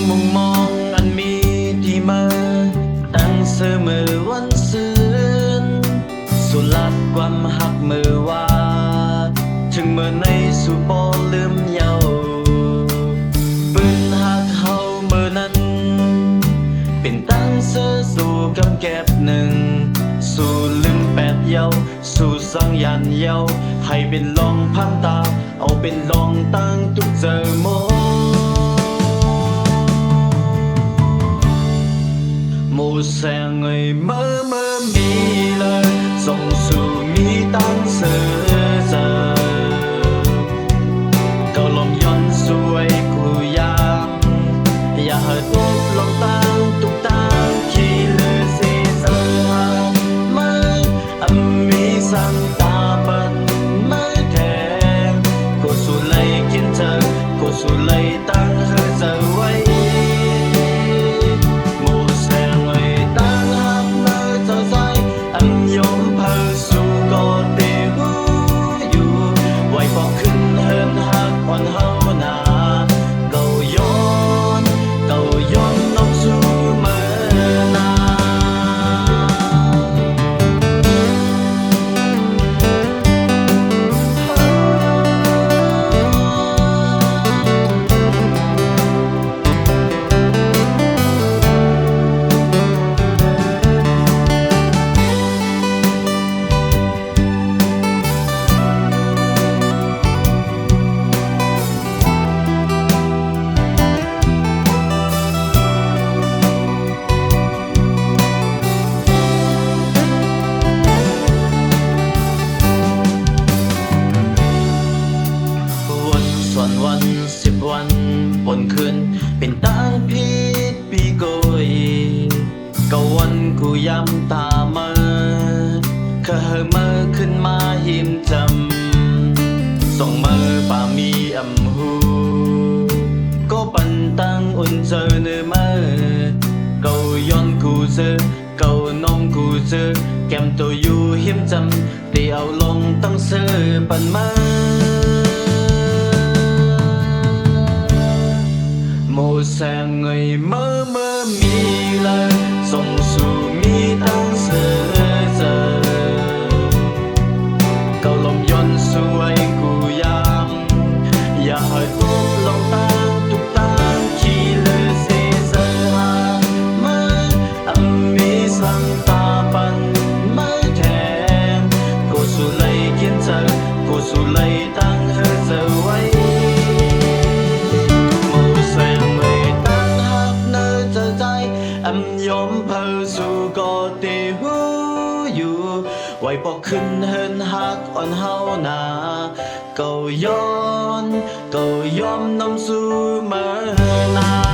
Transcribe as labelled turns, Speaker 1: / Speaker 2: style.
Speaker 1: มุมมองอันมีที่มาตั้งเสมอวันซื่นสุลัดความหักมือว่าถึงเมื่อในสู่ปอลืมเยาปืนหักเฮาเมื่อนั้นเป็นตั้งเสือสู่กำแก็บหนึ่งสู่ลืมแปดเยาสู่สังยันเยาให้เป็นลองพันตาเอาเป็นลองตั้งทุกเจอโมmột sáng người mơ mơ mi lời dòng dù mi tăng sơ giờ cầu lòng yon xuôi của yam ya hơi tốt lòng tăng tục tăng khi lư xì sơ hàng mơ âm mi sang ta bận mơ thèm cô su lây kiến chờ cô su lây tăng hơi giờ quayวัน10 วันบนคืนเป็นตั้งพีดปีโกยก็วันกูย้ำตามาเคยมาขึ้นมาหิมจำส่งมาป่ามีอำหูก็ปันตั้งอุ่นเจอเนื้อมาเกาย้อนกูเจอเกาน้องกูเจอแก้มตัวอยู่หิมจำตีเอาลงตั้งเสือปันมาmột sáng người mơ mơ mi lời dòng dù mi tăng sơ giờ cầu lòng yon xuôi cụ yam ya hơi tốt lòng tăng tục tăng khi lư xê sơ hàng mơ âm mi sang ta bận mơ thèm cô su lây kiến chờ cô su lây tăng hơi giờ quayยอมเพอสู่ก็ตีหูอยู่ไว้บอกขึ้นเฮินหักอ่อนเฮานาก็ย้อนก็ยอมนำสู่เมื่อนา